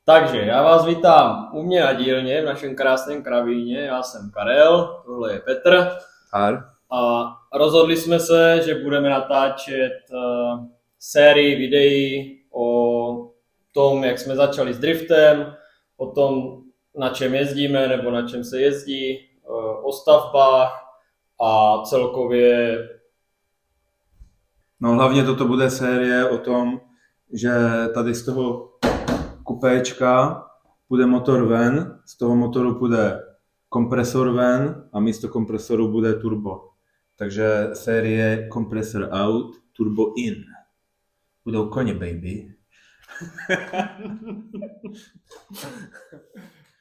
Takže já vás vítám u mě na dílně v našem krásném kravíně. Já jsem Karel, tohle je Petr. A rozhodli jsme se, že budeme natáčet sérii videí o tom, jak jsme začali s driftem, o tom, na čem jezdíme nebo na čem se jezdí, o stavbách a celkově. No hlavně toto bude série o tom, že tady z toho kupéčka půjde motor ven, z toho motoru půjde kompresor ven a místo kompresoru bude turbo. Takže série kompresor out, turbo in. Budou koně, baby.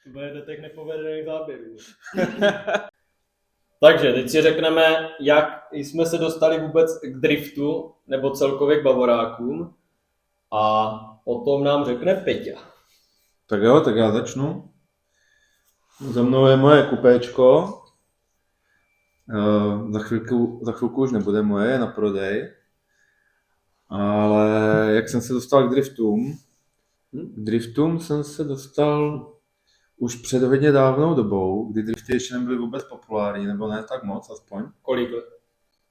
To bude těch nepovedených záběrů. Takže teď si řekneme, jak jsme se dostali vůbec k driftu, nebo celkově k bavorákům. A o tom nám řekne Peťa. Tak jo, tak já začnu. Za mnou je moje kupéčko. Za chvilku už nebude moje, je na prodej. Ale jak jsem se dostal k driftům? K driftům jsem se dostal už před hodně dávnou dobou, kdy drifty ještě nebyly vůbec populární, nebo ne tak moc aspoň.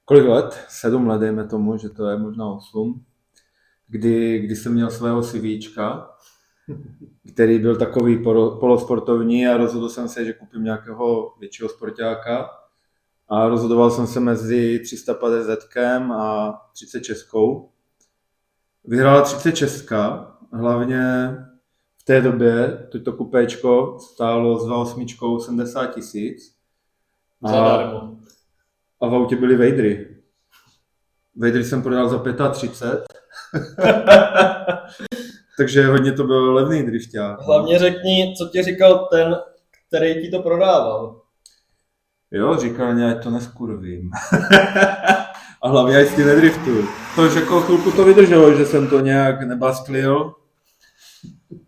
Kolik let? 7 let, dejme tomu, že to je možná 8. Kdy jsem měl svého CVčka, který byl takový polosportovní a rozhodl jsem se, že koupím nějakého většího sportáka. A rozhodoval jsem se mezi 350 a 36. Vyhrála 36, hlavně v té době toto kupéčko stálo s 2.8 70 000. Zadarmo. A v autě byly vejdry. Vejdry jsem prodal za 35. Takže hodně to byl levný drifťák. Hlavně řekni, co ti říkal ten, který ti to prodával. Jo, říkal mě, ať to neskurvím. A hlavně ať s tím nedriftuju. To už jako chvilku to vydrželo, že jsem to nějak nebasklil.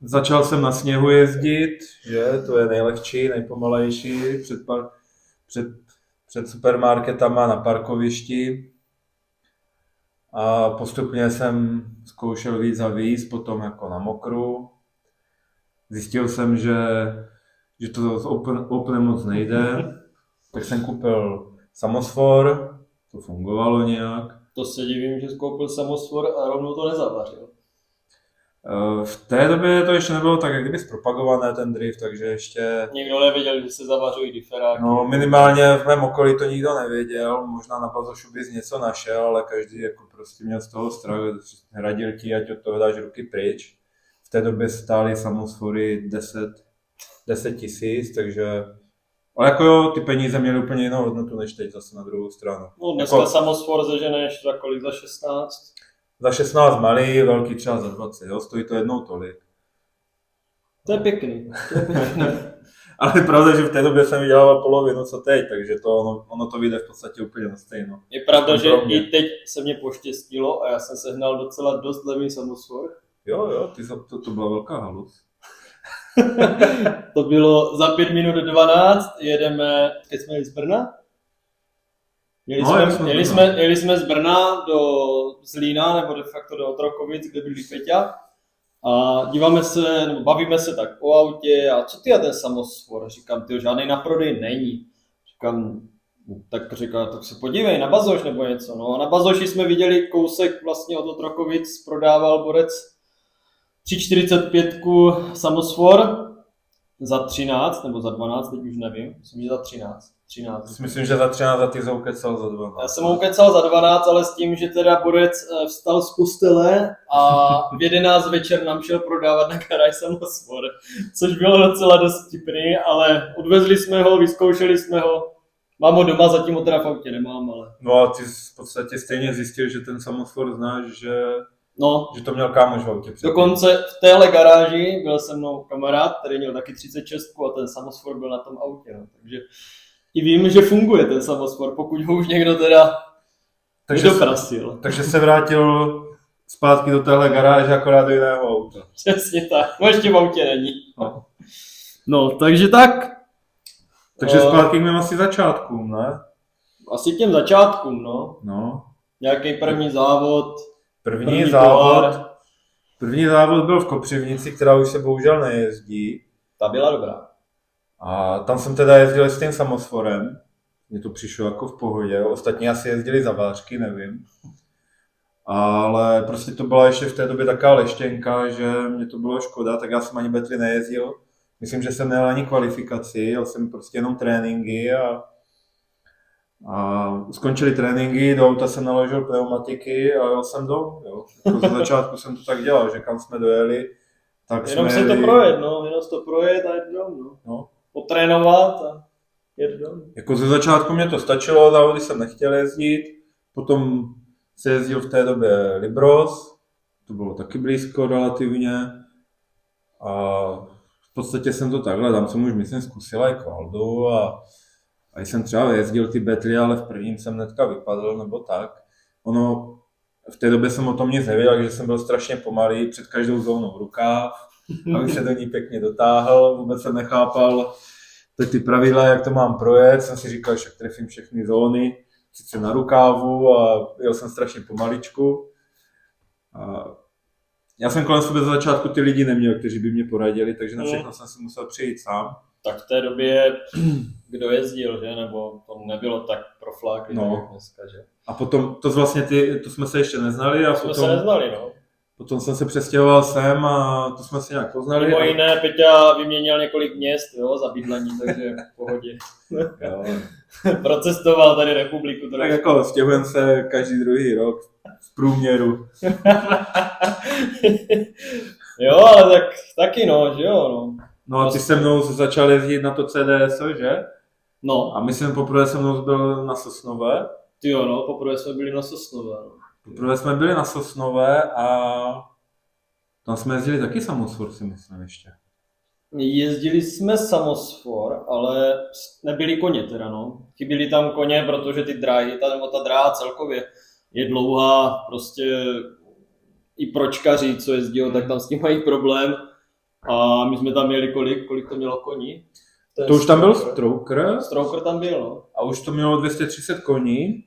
Začal jsem na sněhu jezdit, že to je nejlehčí, nejpomalejší před supermarketama na parkovišti. A postupně jsem zkoušel víc a víc, potom jako na mokru. Zjistil jsem, že to úplně moc nejde. Tak jsem koupil samosvor, to fungovalo nějak. To se divím, že jsi koupil samosvor a rovnou to nezavařil. V té době to ještě nebylo tak, jak kdyby zpropagované ten drift, takže ještě... Nikdo nevěděl, že se zavařují diferáky. No minimálně v mém okolí to nikdo nevěděl, možná na Bazošu bys něco našel, ale každý jako prostě měl z toho strach, radil ti, ať od toho dáš ruky pryč. V té době stály samosvory 10 000, takže... Ale jako jo, ty peníze měly úplně jinou hodnotu než teď zase na druhou stranu. No dneska jako... samosvor zeženeš za kolik? Za 16? Za 16 malý, velký třeba za 20, jo, stojí to jednou tolik. To je pěkný. Ale je pravda, že v té době jsem vydělával polovinu co teď, takže ono to vyjde v podstatě úplně na stejno. Je pravda, že i teď se mě poštěstilo a já jsem sehnal docela dost levný samosvor. Jo, to byla velká halus. To bylo za 5 minut 12, jedeme, keď jsme jeli z Brna? Jeli jsme z Brna do Zlína, nebo de facto do Otrokovic, kde byli Peťa. A díváme se, nebo bavíme se tak o autě a co ty a ten samosvor? Říkám, ty žádnej na prodej není. Říkám, tak se podívej na Bazoš nebo něco. No a na Bazoši jsme viděli kousek vlastně od Otrokovic, prodával borec 345 samosvor za 13 nebo za 12, teď už nevím, myslím, že za 13. Myslím, že za 13 a ty jsi ho ukecal za 12. Já jsem ho ukecal za 12, ale s tím, že teda borec vstal z postele a v 11 večer nám šel prodávat na garáž samosvor, což bylo docela dost vtipný, ale odvezli jsme ho, vyzkoušeli jsme ho. Mám ho doma, zatím ho teda v autě nemám, ale... No a ty v podstatě stejně zjistil, že ten samosvor znáš, že to měl kámoš v autě. Dokonce v téhle garáži byl se mnou kamarád, který měl taky 36 a ten samosvor byl na tom autě, no. Takže i vím, že funguje ten samosvor, pokud ho už někdo teda nedoprasil. Takže se vrátil zpátky do téhle garáže, akorát do jiného auta. Přesně tak, no ještě v autě není. No, takže tak. Takže zpátky k mým asi začátkům, ne? Asi těm začátkům, no. No. Nějaký první závod. První závod První závod byl v Kopřivnici, která už se bohužel nejezdí. Ta byla dobrá. A tam jsem teda jezdil s tím samosvorem. Mně to přišlo jako v pohodě. Ostatní asi jezdili za vářky, nevím. Ale prostě to byla ještě v té době taková leštěnka, že mě to bylo škoda, tak já jsem ani betly nejezdil. Myslím, že jsem nejel ani kvalifikaci, jel jsem prostě jenom tréninky a skončily tréninky, do auta jsem naložil pneumatiky a jel jsem domů. Jo. Jako za začátku jsem to tak dělal, že kam jsme dojeli, tak jenom jsme se jeli... to projet, no, jenom se to projet a jít domů, no. No. Potrénovat a jet domů. Jako ze začátku mě to stačilo, závody jsem nechtěl jezdit, potom se jezdil v té době Libros, to bylo taky blízko relativně a v podstatě jsem to takhle, tam jsem už myslím zkusil i kvaldu a jsem třeba jezdil ty betly, ale v prvním jsem hnedka vypadl nebo tak. Ono, v té době jsem o tom nic nevěděl, takže jsem byl strašně pomalý, před každou zónou rukáv, abych se do ní pěkně dotáhl, vůbec jsem nechápal ty pravidla, jak to mám projet, jsem si říkal, že trefím všechny zóny, sice na rukávu a jel jsem strašně pomaličku. A já jsem kolem sebe za začátku ty lidi neměl, kteří by mě poradili, takže na všechno jsem si musel přijít sám. Tak v té době kdo jezdil, že? Nebo to nebylo tak profláklý, jak dneska, že? A potom to vlastně to jsme se ještě neznali. A jsme se neznali, no. Potom jsem se přestěhoval sem a to jsme se nějak poznali. Mimo jiné, Peťa vyměnil několik měst, jo, za bydlení, takže v pohodě. Procestoval tady republiku. Tak jako stěhujeme se každý druhý rok v průměru. Jo, ale taky no, že jo, no. No a ty se mnou začal jezdit na to CDSO, že? No. A myslím, poprvé se mnou byl na Sosnové. Ty jo, no, poprvé jsme byli na Sosnové, no. Poprvé jsme byli na Sosnové a tam jsme jezdili taky samosvor, si myslím ještě. Jezdili jsme samosvor, ale nebyli koně teda, no. Chyběli tam koně, protože ty dráhy, ta dráha celkově je dlouhá, prostě i pročkaři, co jezdí, tak tam s tím mají problém. A my jsme tam měli kolik to mělo koní? To už tam byl Stroker. Stroker tam byl, no. A už to mělo 230 koní.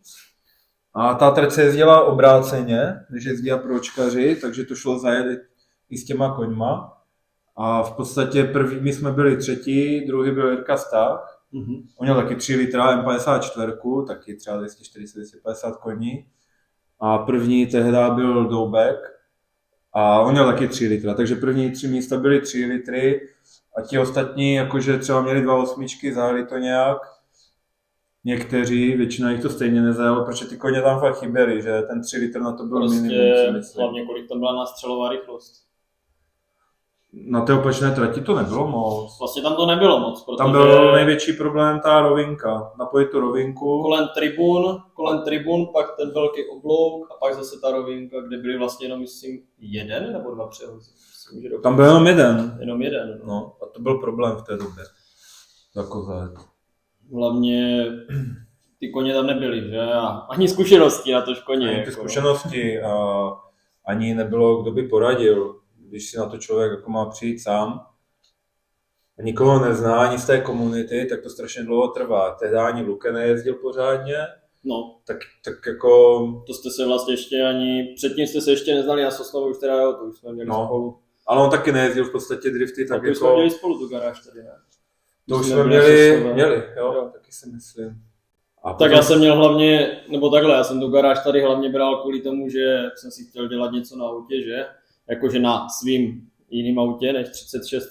A ta trať se jezdila obráceně, než jezdila pročkaři, takže to šlo zajet i s těma koňma. A v podstatě první jsme byli třetí, druhý byl Jirka Stach. Mm-hmm. On měl taky 3 litra M54, taky třeba 240-250 koní. A první tehdy byl Doubek a on měl taky 3 litra, takže první 3 místa byly 3 litry a ti ostatní jakože třeba měli 2 osmičky, zajeli to nějak. Někteří, většina jich to stejně nezajelo, protože ty koně tam fakt chyběly, že ten 3 litr na to byl prostě minimum. Hlavně kolik tam byla nástřelová rychlost. Na té opačné trati to nebylo moc. Vlastně tam to nebylo moc, protože... Tam byl největší problém ta rovinka, napojit tu rovinku. Kolem tribun, pak ten velký oblouk a pak zase ta rovinka, kde byly vlastně jenom, myslím, 1 nebo 2 přehozy. Tam byl jenom jeden. Jenom jeden. No, a to byl problém v té době. Jako hlavně ty koně tam nebyly, že? A ani zkušenosti na to koně. Ani ty zkušenosti a ani nebylo, kdo by poradil, když si na to člověk jako má přijít sám. A nikoho nezná, ani z té komunity, tak to strašně dlouho trvá. Tehdy ani Luke nejezdil pořádně. No. Tak jako... To jste se vlastně ještě ani... Předtím jste se ještě neznali na Sosnovu, už teda jo, to už jsme měli spolu. Ale on taky nejezdil v podstatě drifty, tak jako... jsme měli spolu tu garáž tady, ne? To už jsme měli, jo, taky si myslím. A tak já jsem měl hlavně, nebo takhle, já jsem tu garáž tady hlavně bral kvůli tomu, že jsem si chtěl dělat něco na autě, že? Jakože na svým jiným autě než 36.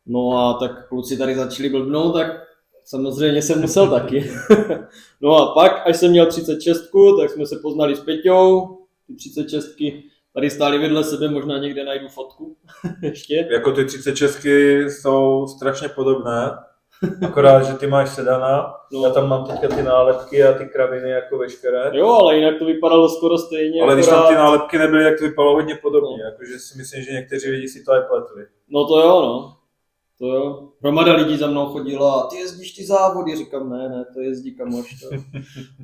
No a tak kluci tady začali blbnout, tak samozřejmě jsem musel taky. No a pak, až jsem měl 36, tak jsme se poznali s Peťou, ty 36 tady stály vedle sebe, možná někde najdu fotku ještě. Jako ty 36 jsou strašně podobné, akorát, že ty máš sedana, no. Já tam mám teďka ty nálepky a ty kraviny jako veškeré. Jo, ale jinak to vypadalo skoro stejně. Ale když tam ty nálepky nebyly, tak to vypadalo hodně podobně, no. Jakože si myslím, že někteří lidi si to aj pletli. No to jo, no. To jo. Hromada lidí za mnou chodila, ty jezdíš ty závody, říkám, ne, to jezdí kamoš. To.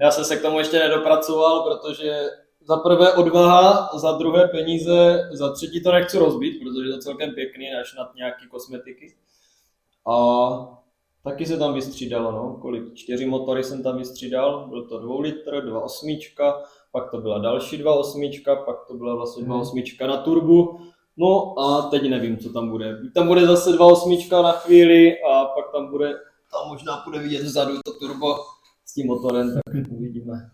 Já jsem se k tomu ještě nedopracoval, protože za prvé odvaha, za druhé peníze, za třetí to nechci rozbít, protože to je celkem pěkný, až nad nějaký kosmetiky. A taky se tam vystřídalo, no, 4 motory jsem tam vystřídal, byl to 2 litr, 2 osmička, pak to byla další 2 osmička, pak to byla vlastně 2 osmička na turbu, No a teď nevím, co tam bude. Tam bude zase 2.8 na chvíli a pak tam možná bude vidět vzadu to turbo s tím motorem, tak uvidíme.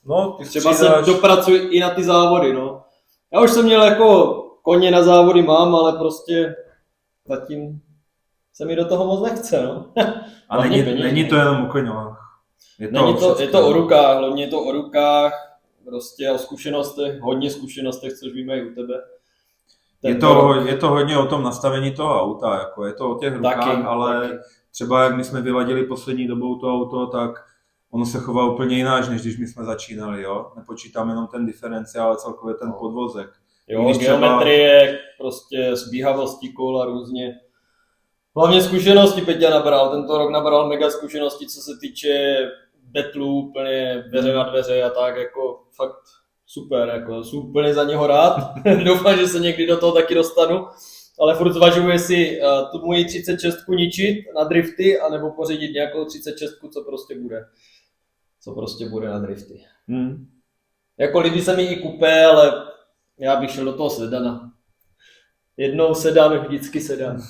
No, ty Třeba se dopracuji i na ty závody, no. Já už jsem měl jako koně na závody mám, ale prostě zatím se mi do toho moc nechce, no. A není to jenom o koňách. Je to o rukách, hlavně je to o rukách, prostě o zkušenostech, hodně zkušenostech, což víme i u tebe. Je to hodně o tom nastavení toho auta, jako je to o těch rukách, ale třeba jak my jsme vyladili poslední dobou to auto, tak ono se chová úplně jináč, než když my jsme začínali, jo. Nepočítám jenom ten diferenciál, ale celkově ten podvozek. Jo, geometrie, prostě zbíhavosti kol a různě. Hlavně zkušenosti Peťa nabral, tento rok nabral mega zkušenosti, co se týče betlů, úplně dveře na dveře a tak, jako fakt super, jako jsem úplně za něho rád. Doufám, že se někdy do toho taky dostanu, ale furt zvažuji, jestli tu moji 36 ničit na drifty, anebo pořídit nějakou 36, co prostě bude na drifty. Jako líbí se mi i kupé, ale já bych šel do toho sedana. Jednou sedan, vždycky sedan.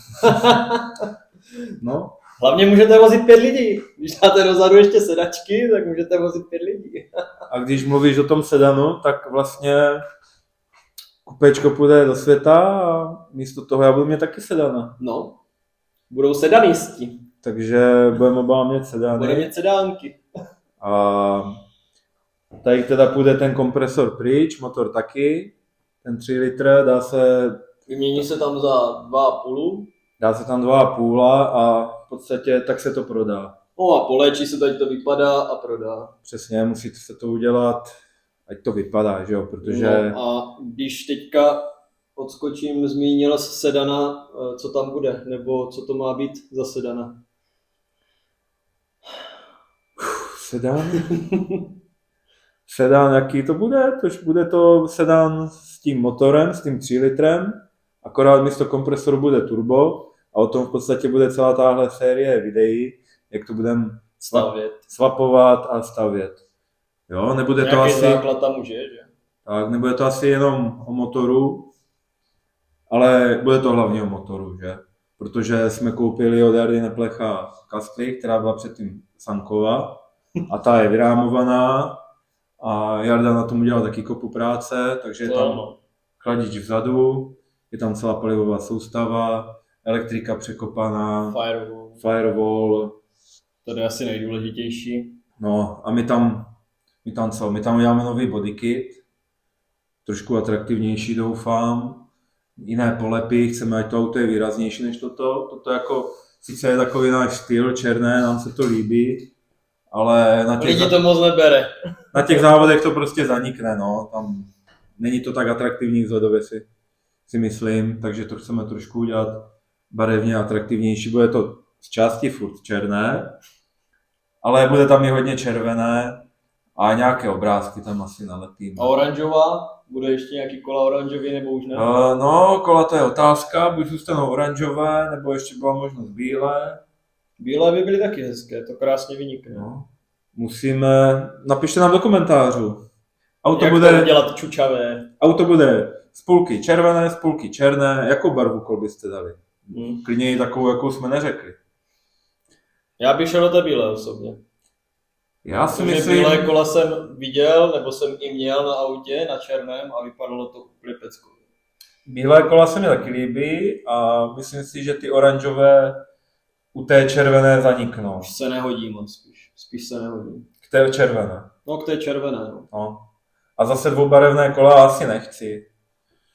No. Hlavně můžete vozit 5 lidí. Když dáte dozadu ještě sedačky, tak můžete vozit 5 lidí. A když mluvíš o tom sedanu, tak vlastně kupečko půjde do světa a místo toho já budu mít taky sedana. No, budou sedanisti. Takže budeme oba mít sedany. Budeme mít sedánky. A tady teda půjde ten kompresor pryč, motor taky. Ten 3 litr dá se... Vymění se tam za 2,5. Dá se tam 2,5 a v podstatě tak se to prodá. No a poléčí se, tady to vypadá a prodá. Přesně, musí se to udělat, ať to vypadá, že jo, protože... No a když teďka odskočím, zmínil sedana, co tam bude, nebo co to má být za sedana? Sedan? Sedan, jaký to bude? Bude to sedan s tím motorem, s tím 3 litrem, akorát místo kompresoru bude turbo a o tom v podstatě bude celá tahle série videí, jak to budeme swapovat a stavět. Jo, nebude to asi... základ tam už je, že? Tak, nebude to asi jenom o motoru, ale bude to hlavně o motoru, že? Protože jsme koupili od Jardy Neplecha kaskli, která byla předtím Sankova a ta je vyrámovaná a Jarda na tom udělal taky kopu práce, takže je tam chladič vzadu, je tam celá palivová soustava, elektrika překopaná, firewall. To je asi nejdůležitější. No a my tam uděláme nový bodykit, trošku atraktivnější doufám, jiné polepy, chceme, ať to auto je výraznější než toto. Toto jako, sice je takový náš styl, černé, nám se to líbí, ale lidi to moc nebere. Na těch závodech to prostě zanikne, no, tam není to tak atraktivní vzhledově si myslím, takže to chceme trošku udělat barevně atraktivnější, bude to z části furt černé, ale bude tam i hodně červené a nějaké obrázky tam asi nalepíme. A oranžová? Bude ještě nějaký kola oranžový nebo už ne? No, kola to je otázka, buď zůstanou oranžové, nebo ještě byla možnost bílé. Bílé by byly taky hezké, to krásně vynikne. No. Napište nám do komentářů. Jak to udělat čučavé? Auto bude spolky červené, spolky černé, jakou barvu kol byste dali? Klidně i takovou, jakou jsme neřekli. Já bych šel do té bílé osobně. Já si myslím... Bílé kola jsem viděl, nebo jsem i měl na autě, na černém a vypadalo to úplně pecko. Bílé kola se mi taky líbí a myslím si, že ty oranžové u té červené zaniknou. Už se nehodí moc, spíš se nehodí. K té červené. No, k té červené, no. A zase dvoubarevné kola asi nechci.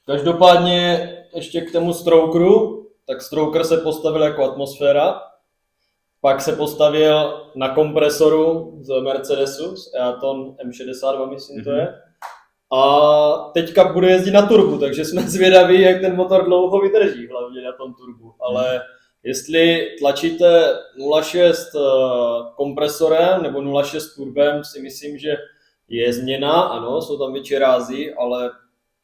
Každopádně ještě k tomu strokeru, tak stroker se postavil jako atmosféra, pak se postavil na kompresoru z Mercedesu, z Eaton M62, myslím to je. A teďka bude jezdit na turbu, takže jsme zvědaví, jak ten motor dlouho vydrží, hlavně na tom turbu. Ale jestli tlačíte 0,6 kompresorem nebo 0,6 turbem, si myslím, že je změna, ano, jsou tam větší rázy, ale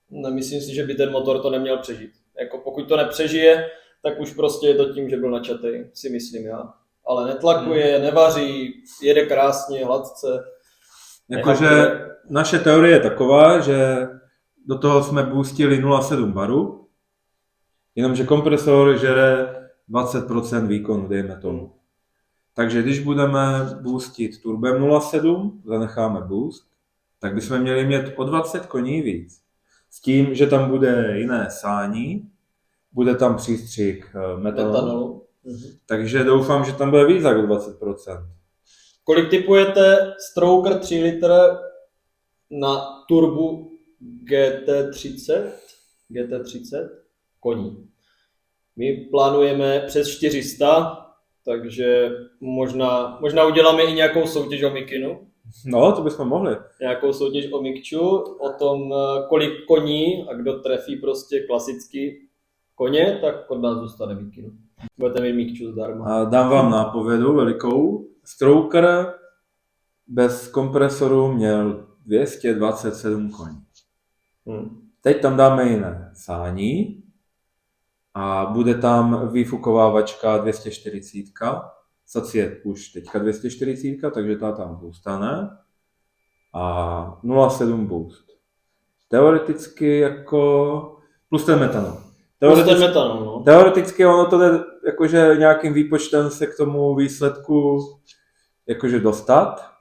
nemyslím si, že by ten motor to neměl přežít. Jako pokud to nepřežije, tak už prostě je to tím, že byl načatý, si myslím já. Ale netlakuje, nevaří, jede krásně, hladce. Jakože naše teorie je taková, že do toho jsme boostili 0,7 baru Jenomže kompresor žere 20% výkonu, dejme tomu. Takže když budeme boostit turbem 0,7, zanecháme boost, tak bychom měli mít o 20 koní víc. S tím, že tam bude jiné sání, bude tam přístřih metanolu. Takže doufám, že tam bude víc jak 20%. Kolik typujete Stroker 3 litr na turbu GT30 koní? My plánujeme přes 400, takže možná uděláme i nějakou soutěž o Mikinu. No, to bychom mohli. Nějakou soutěž o Mikču, o tom, kolik koní a kdo trefí prostě klasicky koně, tak od nás dostane Mikinu. Budete mít Mikču zdarma. A dám vám nápovědu velikou. Stroker bez kompresoru měl 227 koní. Teď tam dáme jiné sání a bude tam výfukovávačka 240, sac je už teďka 240, takže ta tam zůstane a 0,7 boost. Teoreticky jako plus ten metanol. Teoreticky ono to jde jakože nějakým výpočtem se k tomu výsledku jakože dostat,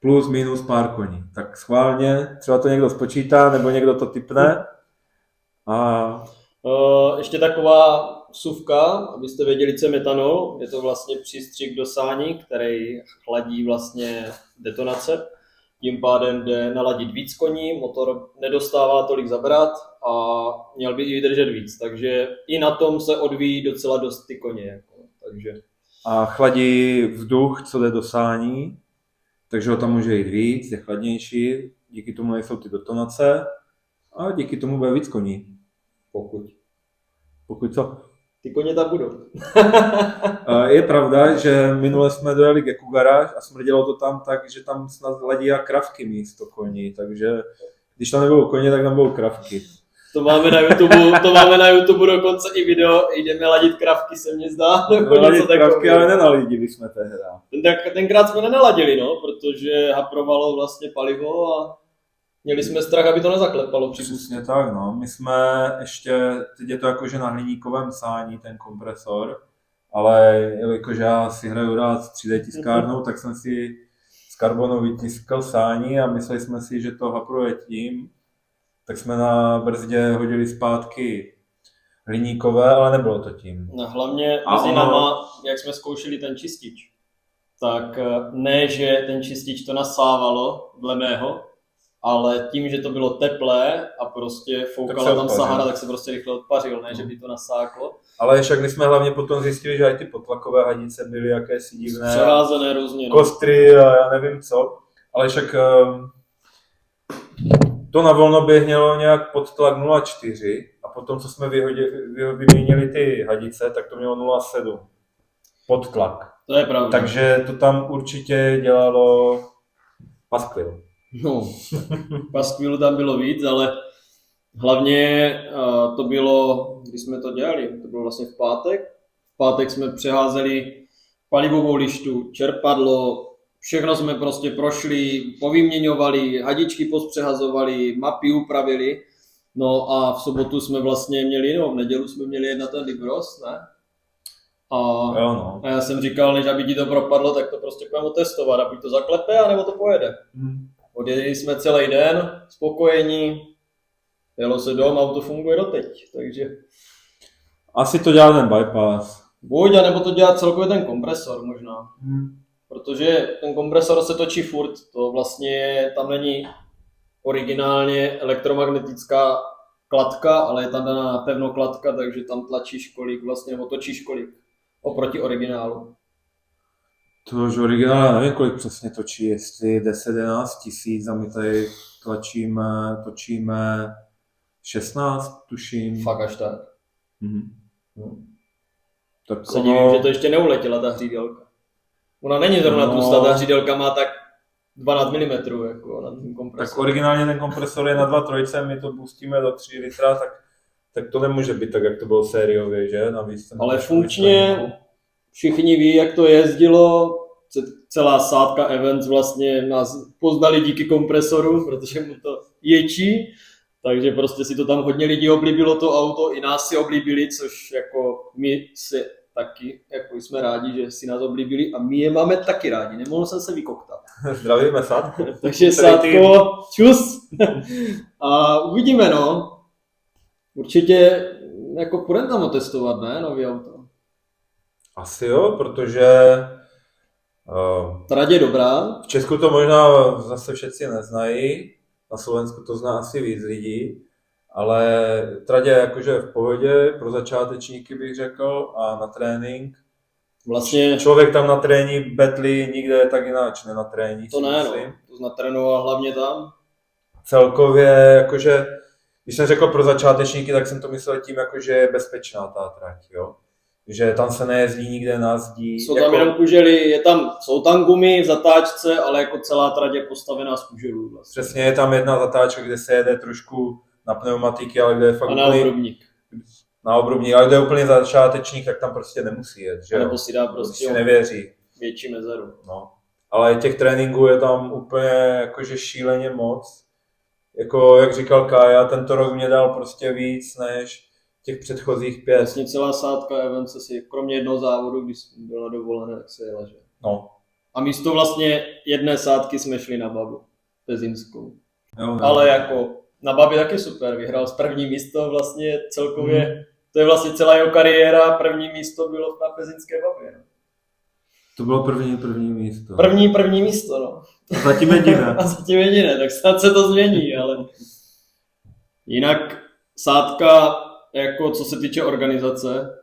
plus minus pár koní. Tak schválně, třeba to někdo spočítá, nebo někdo to tipne. A... Ještě taková vsuvka, abyste věděli, co je metanol. Je to vlastně přístřih do sání, který chladí vlastně detonace. Tím pádem jde naladit víc koní, motor nedostává tolik zabrat a měl by i vydržet víc. Takže i na tom se odvíjí docela dost ty koně. Takže... A chladí vzduch, co jde do sání, takže ho tam může jít víc, je chladnější, díky tomu nejsou ty detonace a díky tomu bude víc koní. Pokud co? Ty koně tam budou. Je pravda, že minule jsme dojeli ke Kugaráž a smrdělo to tam tak, že tam snad ladí kravky místo koní, takže když tam nebudou koně, tak tam budou kravky. To máme na YouTube dokonce i video, jdeme ladit kravky, se mně zdá. Ladit kravky, ale nenaladili jsme tehda. Tenkrát jsme nenaladili, no, protože haprovalo vlastně palivo a měli jsme strach, aby to nezaklepalo při pustu. Přesně tak, no. My jsme ještě, teď je to jakože na hliníkovém sání ten kompresor, ale jelikož já si hraju rád s 3D tiskárnou, tak jsem si z karbonu vytiskl sání a mysleli jsme si, že to hapruje tím. Tak jsme na brzdě hodili zpátky hliníkové, ale nebylo to tím. No, hlavně mezi náma, jak jsme zkoušeli ten čistič, tak ne, že ten čistič to nasávalo dle mého, ale tím, že to bylo teplé a prostě foukala tam Sahara, tak se prostě rychle odpařil, ne, že by to nasáklo. Ale však my jsme hlavně potom zjistili, že i ty potlakové hadice byly jakési divné. Přeházené různě. No. Kostry a já nevím co, ale však to na volnoběh mělo nějak pod tlak 0,4 a potom, co jsme vyměnili ty hadice, tak to mělo 0,7 pod tlak. To je pravda. Takže to tam určitě dělalo paskvil. No, paskvilu tam bylo víc, ale hlavně to bylo, když jsme to dělali, to bylo vlastně v pátek. V pátek jsme přeházeli palivovou lištu, čerpadlo, všechno jsme prostě prošli, povyměňovali, hadičky pospřehazovali, mapy upravili. No a v sobotu jsme vlastně měli, v nedělu jsme měli jednat ten Libros, ne? A já jsem říkal, než aby ti to propadlo, tak to prostě budeme testovat, a buď to zaklepe, anebo to pojede. Odjeli jsme celý den, spokojení, jelo se dom, auto funguje doteď, takže... Asi to dělá ten bypass. Buď, anebo to dělá celkově ten kompresor možná. Protože ten kompresor se točí furt, to vlastně tam není originálně elektromagnetická kladka, ale je tam daná pevnou kladka, takže tam tlačíš kolik vlastně, nebo točíš kolik oproti originálu. To už originál, nevím kolik přesně točí, jestli 10-11 tisíc a my tady točíme 16, tuším. Fakt až tak. Tak se divím, že to ještě neuletěla ta hřídělka. Ona není zrovna tlustá, ta hřídělka má tak 12 mm jako na ten kompresor. Tak originálně ten kompresor je na 2.3, my to pustíme do 3 litra, tak to nemůže být tak, jak to bylo sériově, že? Navíc ale funkčně všichni ví, jak to jezdilo, celá sádka Events vlastně nás poznali díky kompresoru, protože mu to ječí Takže prostě si to tam hodně lidí oblíbilo to auto, i nás si oblíbili, což jako my si taky, jako jsme rádi, že si nás oblíbili a my je máme taky rádi, nemohl jsem se vykoktat. Zdravíme Sádku. Takže Sádko, čus! A uvidíme, no. Určitě jako půjdeme tam otestovat, ne, nový auto. Asi jo, protože trať je dobrá. V Česku to možná zase všetci neznají, na Slovensku to zná asi víc lidí, ale trať je jakože v pohodě, pro začátečníky bych řekl a na trénink. Vlastně člověk tam na tréní betlí nikde tak jináč, ne na tréní. To ne, no. To natrénoval hlavně tam. Celkově, jakože, když jsem řekl pro začátečníky, tak jsem to myslel tím, jakože je bezpečná ta trať, jo. Že tam se nejezdí nikde na zdí. Jsou tam jenom kužely, jsou tam gumy v zatáčce, ale jako celá trať je postavená z kuželů. Vlastně. Přesně, je tam jedna zatáčka, kde se jede trošku na pneumatiky, ale kde je fakt a na obrubník. Na obrubník, ale kde je úplně začátečník, tak tam prostě nemusí jet, že jo? Nebo si dá prostě nevěří. Větší mezeru. No. Ale těch tréninků je tam úplně jakože šíleně moc. Jako, jak říkal Kája, tento rok mě dal prostě víc než těch předchozích 5. Vlastně celá Sádka Evence si, kromě jednoho závodu, když byla dovolená, tak se jela, že? No. A místo vlastně jedné Sádky jsme šli na Babu, Pezinskou. Jo. Ale jako na Babě taky super, vyhrál z první místo vlastně celkově, to je vlastně celá jeho kariéra, první místo bylo na Pezinské Babě. No. To bylo první místo. První místo, no. A zatím jediné, tak snad se to změní, ale jinak Sádka, jako co se týče organizace,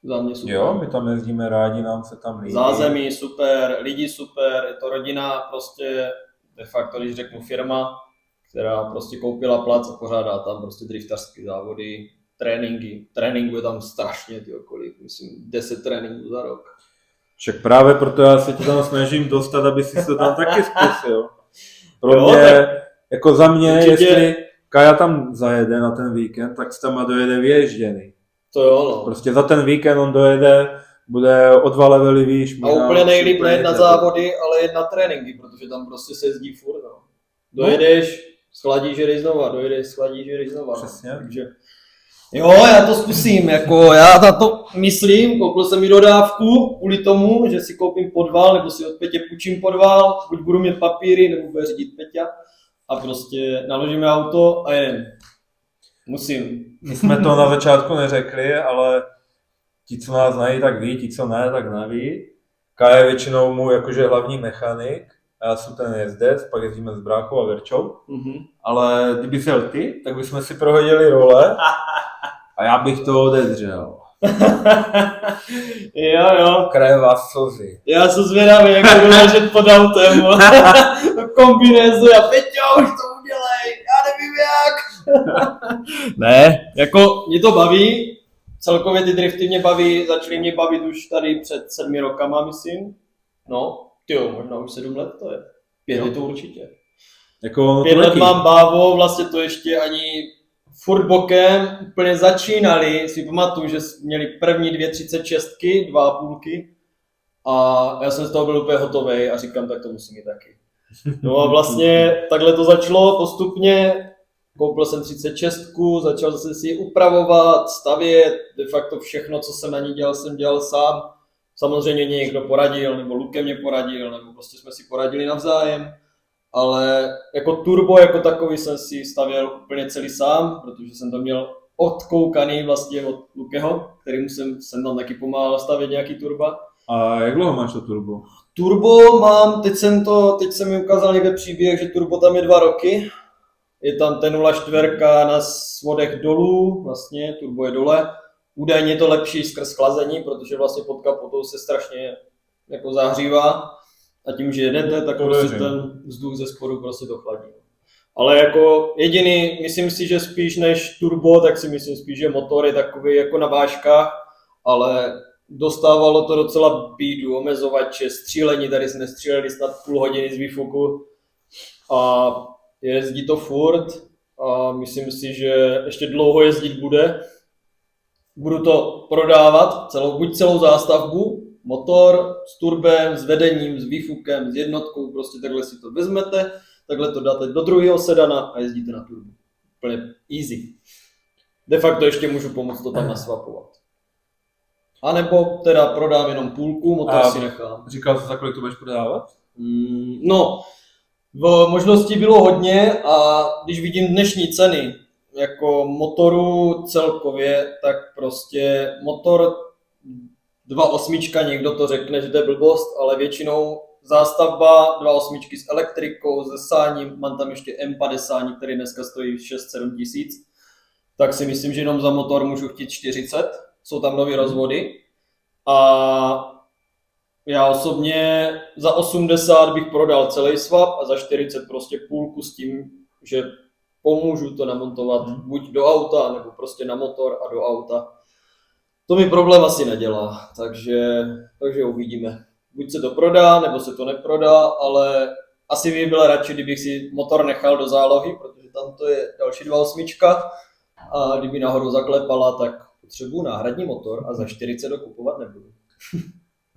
za mě super. Jo, my tam jezdíme rádi, nám se tam líbí. Zázemí super, lidi super, je to rodina, prostě de facto, když řeknu firma, která prostě koupila plac a pořádá tam prostě driftařské závody, tréninky. Tréninku je tam strašně, kolik, myslím 10 tréninků za rok. Však právě proto já se tě tam snažím dostat, aby si to tam taky zkusil. Pro jo, mě, tak... jako za mě, určitě... jestli Kaja tam zajede na ten víkend, tak s tam dojede vyježděný. To jo, no. Prostě za ten víkend on dojede, bude o 2 levely výš. A úplně nejlíp nejet na závody, ale jet na tréninky, protože tam prostě se jezdí furt, no. Dojedeš, schladíš, jedeš znova, dojedeš, schladíš, jedeš znova. Přesně. No. Takže... Jo, já to zkusím, jako já na to myslím, koupil jsem mi dodávku kvůli tomu, že si koupím podval, nebo si od Petě půjčím podval, buď budu mít papíry, nebo bude řídit Peťa a prostě naložíme auto a jedem. Musím. My jsme to na začátku neřekli, ale ti, co nás znají, tak ví, ti, co ne, tak neví. Kaja je většinou můj jakože hlavní mechanik, a já jsem ten jezdec, pak jezdíme s bráchou a Verčou. Ale kdyby jel ty, tak bychom si prohodili role a já bych to odedřel. Jo. Krajová slzy. Já jsem zvědavý, jak budu ležet pod autem. Kombinézu a Peťo, už to udělej, já nevím jak. Ne, jako mě to baví, celkově ty drifty mě baví, začaly mě bavit už tady před 7 rokama, myslím. No, tyjo, možná už 7 let to je. 5 je to určitě. Jako 5 let mám bávo, vlastně to ještě ani furt bokem, úplně začínali, si pamatuju, že měli první 2.36, 2,5 a já jsem z toho byl úplně hotovej a říkám, tak to musím mít taky. No a vlastně takhle to začalo postupně, koupil jsem 36, začal zase si ji upravovat, stavět, de facto všechno, co jsem na ní dělal, jsem dělal sám. Samozřejmě mě někdo poradil, nebo Luke mě poradil, nebo prostě jsme si poradili navzájem. Ale jako turbo jako takový jsem si stavěl úplně celý sám, protože jsem to měl odkoukaný vlastně od Lukeho, kterým jsem tam taky pomáhal stavět nějaký turba. A jak dlouho máš to turbo? Turbo mám, teď jsem mi ukázal někde příběh, že turbo tam je 2 roky. Je tam ten 0,4 na svodech dolů, vlastně turbo je dole. Údajně je to lepší skrz chlazení, protože vlastně pod kapotou se strašně jako zahřívá. A tím, že jedete, tak prostě ten vzduch ze spodu prostě to chladí. Ale jako jediný, myslím si, že spíš než turbo, tak si myslím spíš, že motor je takový jako na vážkách, ale dostávalo to docela bídu, omezovače, střílení, tady jsme stříleli snad půl hodiny z výfuku a jezdí to furt a myslím si, že ještě dlouho jezdit bude. Budu to prodávat, buď celou zástavbu, motor s turbem, s vedením, s výfukem, s jednotkou, prostě takhle si to vezmete, takhle to dáte do druhého sedana a jezdíte na turbu. úplně easy. De facto ještě můžu pomoct to tam naswapovat. A nebo teda prodám jenom půlku, motor si nechám. Říkal jsi, za kolik to budeš prodávat? No, možností bylo hodně a když vidím dnešní ceny jako motoru celkově, tak prostě motor 2.8, někdo to řekne, že to je blbost, ale většinou zástavba 2.8 s elektrikou, se sáním, mám tam ještě M50, který dneska stojí 6-7 tisíc, tak si myslím, že jenom za motor můžu chtít 40, jsou tam nový rozvody a já osobně za 80 bych prodal celý swap a za 40 prostě půlku s tím, že pomůžu to namontovat buď do auta, nebo prostě na motor a do auta. To mi problém asi nedělá, takže uvidíme. Buď se to prodá, nebo se to neprodá, ale asi bych byl radši, kdybych si motor nechal do zálohy, protože tam to je další 2.8 a kdyby náhodou zaklepala, tak potřebuji náhradní motor a za 40 to kupovat nebudu.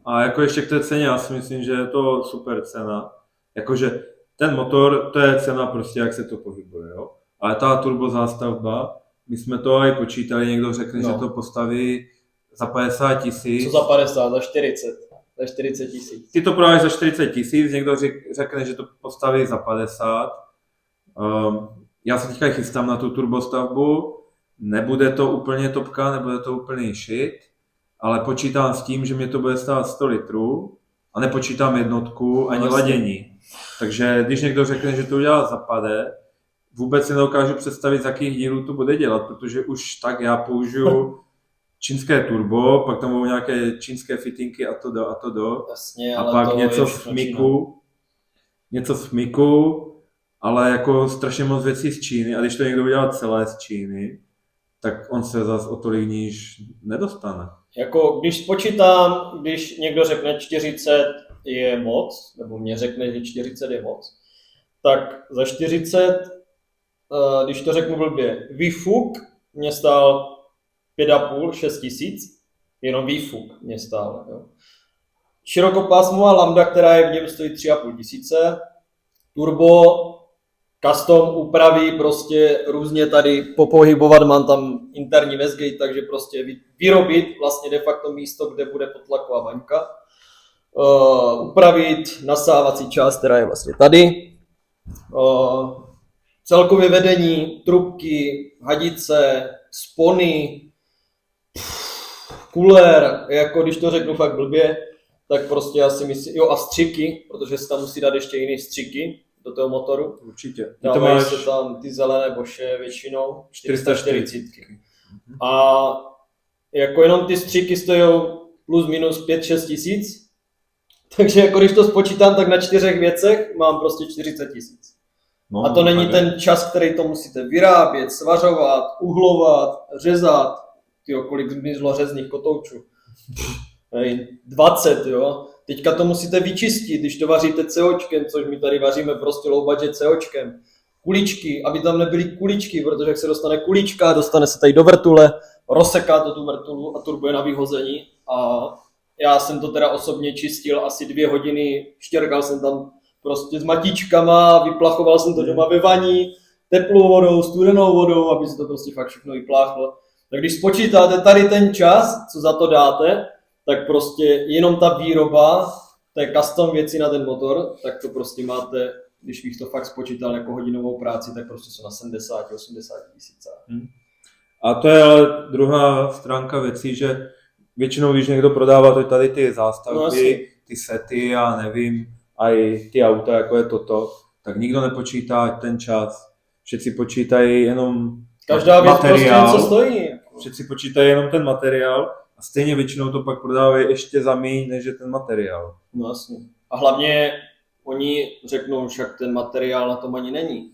A jako ještě k té ceně, já si myslím, že je to super cena. Jakože ten motor, to je cena prostě, jak se to pohybuje, jo. Ale ta turbozástavba, my jsme to i počítali, někdo řekne, že to postaví za 50 tisíc. Co za 50? Za 40. Za 40 tisíc. Ty to prodáš za 40 tisíc, někdo řekne, že to postaví za 50. Já se teďka chystám na tu turbostavbu, nebude to úplně topka, nebude to úplně shit, ale počítám s tím, že mě to bude stát 100 litrů a nepočítám jednotku ani ladění. Takže když někdo řekne, že to udělá za pade, vůbec si nedokážu představit, z jakých dílů to bude dělat, protože už tak já použiju čínské turbo, pak tam budou nějaké čínské fitinky a to do. Jasně, a pak něco v miku, ale jako strašně moc věcí z Číny a když to někdo udělá celé z Číny, tak on se zase o tolik níž nedostane. Jako když spočítám, když někdo řekne 40 je moc, nebo mě řekne, že 40 je moc, tak za 40, když to řeknu blbě, výfuk mě stál 5,5-6 tisíc, jenom výfuk mě stál. Jo. Širokopásmová lambda, která je v něm, stojí 3,5 tisíce, turbo, custom úpravy, prostě různě tady popohybovat, mám tam interní Westgate, takže prostě vyrobit vlastně de facto místo, kde bude podtlaková baňka, upravit nasávací část, která je vlastně tady, celkově vedení, trubky, hadice, spony, kuler, jako když to řeknu fakt blbě, tak prostě já si myslím, jo a střiky, protože se tam musí dát ještě jiný střiky do toho motoru. Určitě. Dávají se tam ty zelené Bosche většinou, 440. A jako jenom ty střiky stojí plus minus 5-6 tisíc, takže jako když to spočítám, tak na 4 věcech mám prostě 40 tisíc. No, a to není ten čas, který to musíte vyrábět, svařovat, uhlovat, řezat. Tyjo, kolik zmizlo řezných kotoučů. 20, jo. Teďka to musíte vyčistit, když to vaříte COčkem, což my tady vaříme prostě low budget COčkem. Kuličky, aby tam nebyly kuličky, protože jak se dostane kulička, dostane se tady do vrtule, rozseká to tu vrtulu a turbo je na vyhození. A já jsem to teda osobně čistil asi 2 hodiny, štěrkal jsem tam prostě s matičkama, vyplachoval jsem to doma ve vaní, teplou vodou, studenou vodou, aby se to prostě fakt všechno vypláchlo. Tak když spočítáte tady ten čas, co za to dáte, tak prostě jenom ta výroba té custom věci na ten motor, tak to prostě máte, když bych to fakt spočítal jako hodinovou práci, tak prostě jsou na 70-80 tisíc. A to je ale druhá stránka věcí, že většinou, když někdo prodává tady ty zástavby, ty sety a nevím, a i ty auta, jako je toto, tak nikdo nepočítá ten čas. Všetci počítají jenom každá věc prostě něco stojí. Všetci počítají jenom ten materiál a stejně většinou to pak prodávají ještě za míň, než je ten materiál. No jasně. A hlavně oni řeknou, však ten materiál na tom ani není.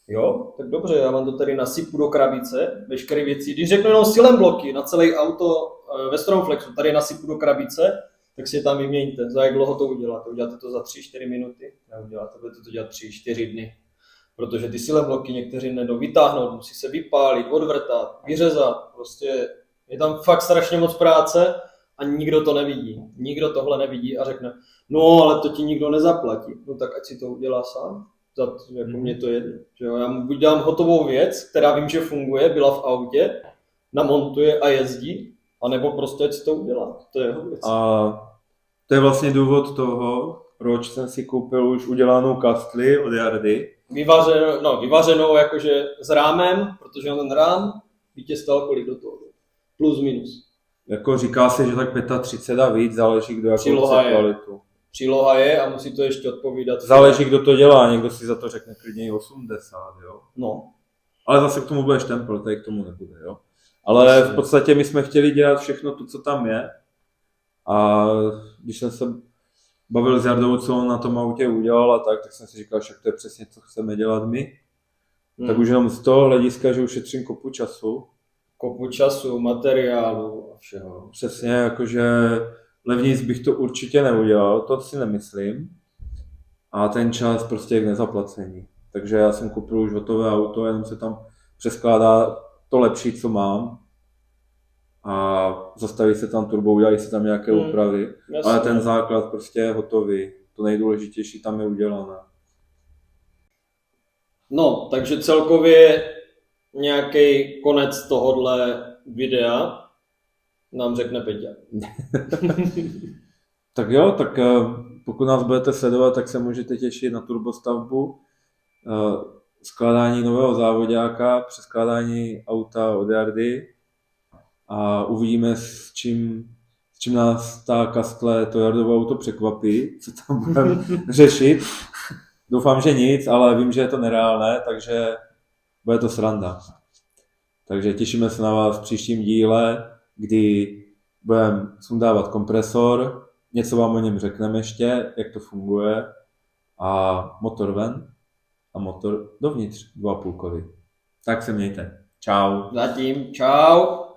Jo, tak dobře, já vám to tady nasypu do krabice, veškeré věci. Když řeknu jenom silem bloky na celé auto ve Stromflexu, tady nasypu do krabice, tak si je tam vyměňte. Za jak dlouho to uděláte? Uděláte to za 3-4 minuty? Neuděláte, budete to dělat 3-4 dny. Protože ty silem bloky někteří nedou vytáhnout, musí se vypálit, odvrtat, vyřezat. Prostě je tam fakt strašně moc práce a nikdo to nevidí. Nikdo tohle nevidí a řekne, no ale to ti nikdo nezaplatí. No tak ať si to udělá sám. jako mě to jedno. Že jo? Já mu buď dám hotovou věc, která vím, že funguje, byla v autě, namontuje a jezdí, anebo prostě ať si to udělá. To je jeho věc. A to je vlastně důvod toho, proč jsem si koupil už udělanou kastli od Jardy. Vyvařenou jakože s rámem, protože ten rám by tě stal kolik do toho. Plus minus. Jako říká se, že tak 35 a víc, záleží kdo jakou chce kvalitu. Příloha je a musí to ještě odpovídat. Záleží, kdo to dělá, někdo si za to řekne klidně i 80, jo. No. Ale zase k tomu bude štempel, tady k tomu nebude, jo. Ale v podstatě my jsme chtěli dělat všechno to, co tam je. A když jsem se bavil s Jardou, co on na tom autě udělal a tak jsem si říkal, že to je přesně, co chceme dělat my. Tak už jenom z toho hlediska, že ušetřím kopu času, materiálu a všeho. Přesně, jakože levnějc bych to určitě neudělal, to si nemyslím. A ten čas prostě je k nezaplacení. Takže já jsem koupil už hotové auto, jenom se tam přeskládá to lepší, co mám. A zastaví se tam turbo, udělají se tam nějaké úpravy. Jasně. Ale ten základ prostě je hotový. To nejdůležitější tam je udělané. No, takže celkově nějaký konec tohohle videa nám řekne Peťa. Tak jo, tak pokud nás budete sledovat, tak se můžete těšit na turbostavbu, skládání nového závodáka, přeskládání auta od Jardy a uvidíme, s čím nás ta kastle, to Jardovo auto překvapí, co tam budeme řešit. Doufám, že nic, ale vím, že je to nereálné, takže bude to sranda. Takže těšíme se na vás v příštím díle, kdy budeme sundávat kompresor, něco vám o něm řekneme ještě, jak to funguje, a motor ven a motor dovnitř 2,5. Tak se mějte. Čau. Zatím čau.